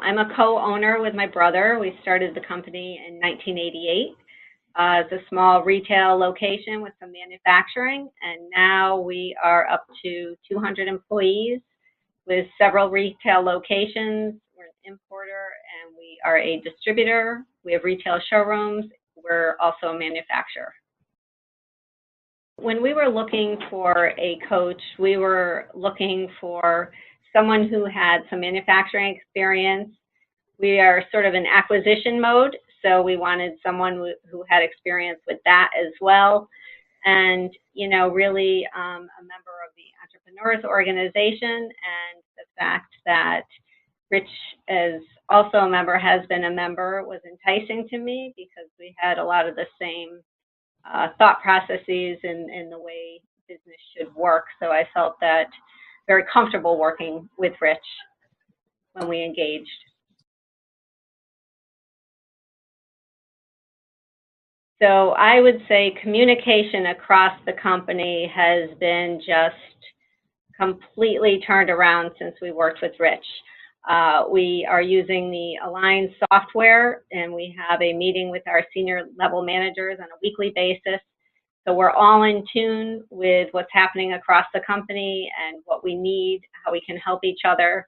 I'm a co-owner with my brother. We started the company in 1988. It's a small retail location with some manufacturing, and now we are up to 200 employees with several retail locations. We're an importer and we are a distributor. We have retail showrooms. We're also a manufacturer. When we were looking for a coach, we were looking for someone who had some manufacturing experience. We are sort of in acquisition mode, so we wanted someone who had experience with that as well. And, you know, really a member of the Entrepreneurs Organization, and the fact that Rich, as also a member, has been a member, was enticing to me because we had a lot of the same thought processes in the way business should work. So I felt that very comfortable working with Rich when we engaged. So I would say communication across the company has been just completely turned around since we worked with Rich. We are using the Align software, and we have a meeting with our senior level managers on a weekly basis. So we're all in tune with what's happening across the company and what we need, how we can help each other.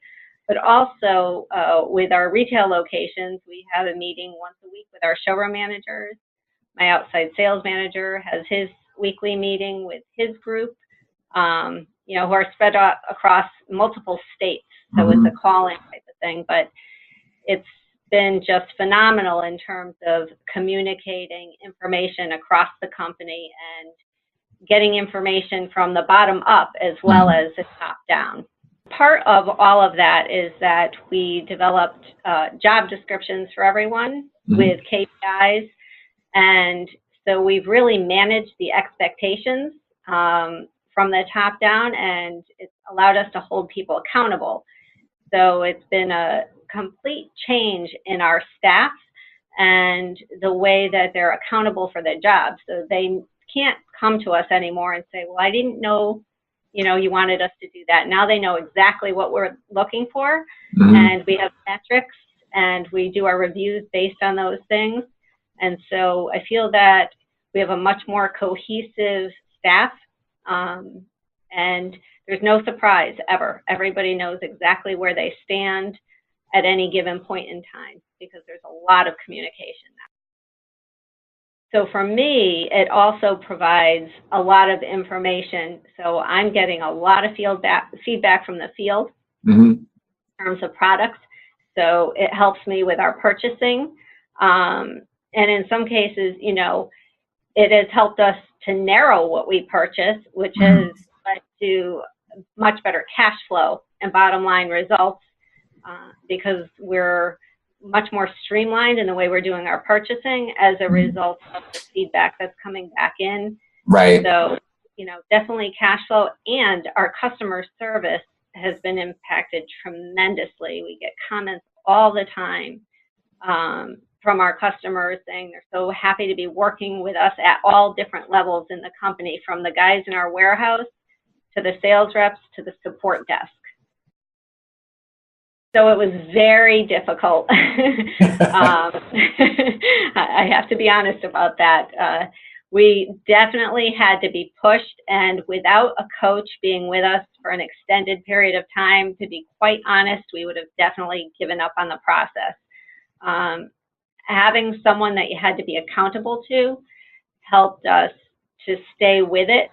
But also with our retail locations, we have a meeting once a week with our showroom managers. My outside sales manager has his weekly meeting with his group, you know, who are spread out across multiple states. So it's a call-in type of thing, but it's been just phenomenal in terms of communicating information across the company and getting information from the bottom up as well as the top down. Part of all of that is that we developed job descriptions for everyone with KPIs. And so we've really managed the expectations from the top down, and it's allowed us to hold people accountable. So it's been a complete change in our staff and the way that they're accountable for their jobs. So they can't come to us anymore and say, well, I didn't know, you know, you wanted us to do that. Now they know exactly what we're looking for, and we have metrics, and we do our reviews based on those things. And so I feel that we have a much more cohesive staff, and there's no surprise ever. Everybody knows exactly where they stand at any given point in time because there's a lot of communication now. So for me, it also provides a lot of information. So I'm getting a lot of feedback from the field in terms of products. So it helps me with our purchasing. And in some cases, you know, it has helped us to narrow what we purchase, which has led to much better cash flow and bottom line results because we're much more streamlined in the way we're doing our purchasing as a result of the feedback that's coming back in. Right. So, you know, definitely cash flow, and our customer service has been impacted tremendously. We get comments all the time from our customers saying they're so happy to be working with us at all different levels in the company, from the guys in our warehouse to the sales reps to the support desk. So it was very difficult. I have to be honest about that. We definitely had to be pushed, and without a coach being with us for an extended period of time, to be quite honest, we would have definitely given up on the process. Having someone that you had to be accountable to helped us to stay with it.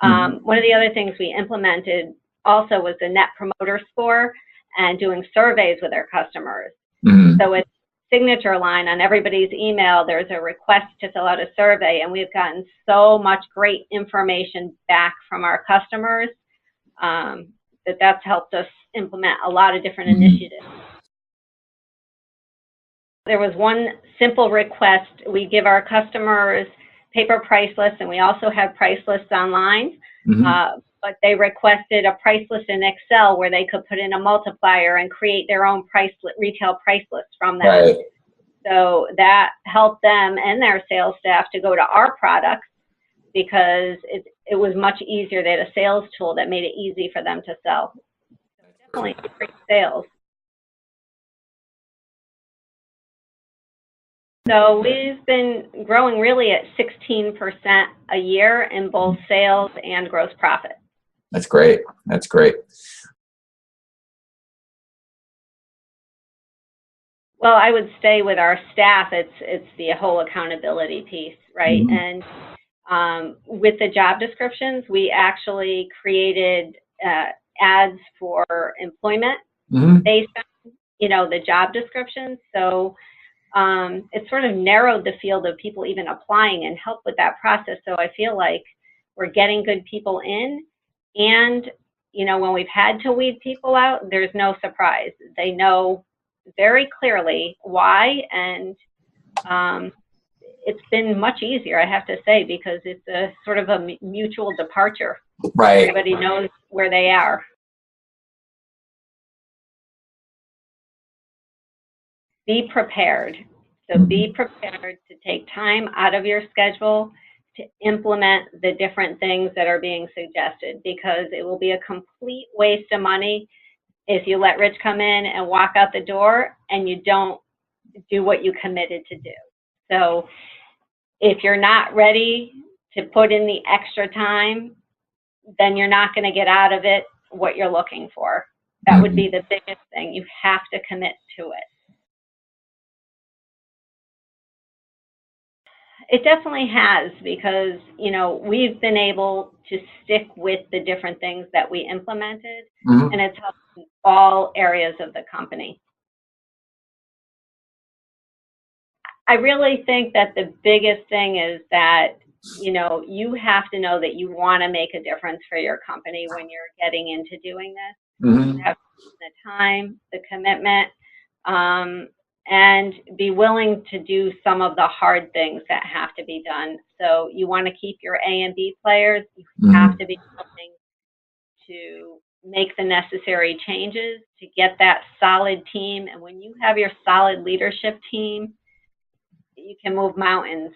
One of the other things we implemented also was the Net Promoter Score and doing surveys with our customers. So it's signature line on everybody's email, there's a request to fill out a survey, and we've gotten so much great information back from our customers that's helped us implement a lot of different initiatives. There was one simple request. We give our customers paper price lists, and we also have price lists online, but they requested a price list in Excel where they could put in a multiplier and create their own retail price list from that. Right. So that helped them and their sales staff to go to our products because it was much easier. They had a sales tool that made it easy for them to sell. So definitely great sales. So we've been growing really at 16% a year in both sales and gross profit. That's great. That's great. Well, I would say with our staff, it's the whole accountability piece, right? Mm-hmm. And with the job descriptions, we actually created ads for employment based on, the job descriptions. So it sort of narrowed the field of people even applying and helped with that process. So I feel like we're getting good people in, and when we've had to weed people out, there's no surprise. They know very clearly why, and it's been much easier, I have to say, because it's a sort of a mutual departure. Right. Everybody knows where they are. Be prepared. So be prepared to take time out of your schedule to implement the different things that are being suggested, because it will be a complete waste of money if you let Rich come in and walk out the door and you don't do what you committed to do. So if you're not ready to put in the extra time, then you're not going to get out of it what you're looking for. That would be the biggest thing. You have to commit to it. It definitely has, because, we've been able to stick with the different things that we implemented, and it's helped in all areas of the company. I really think that the biggest thing is that, you have to know that you want to make a difference for your company when you're getting into doing this. You have the time, the commitment, and be willing to do some of the hard things that have to be done. So you want to keep your A and B players. You have to be willing to make the necessary changes to get that solid team. And when you have your solid leadership team, you can move mountains.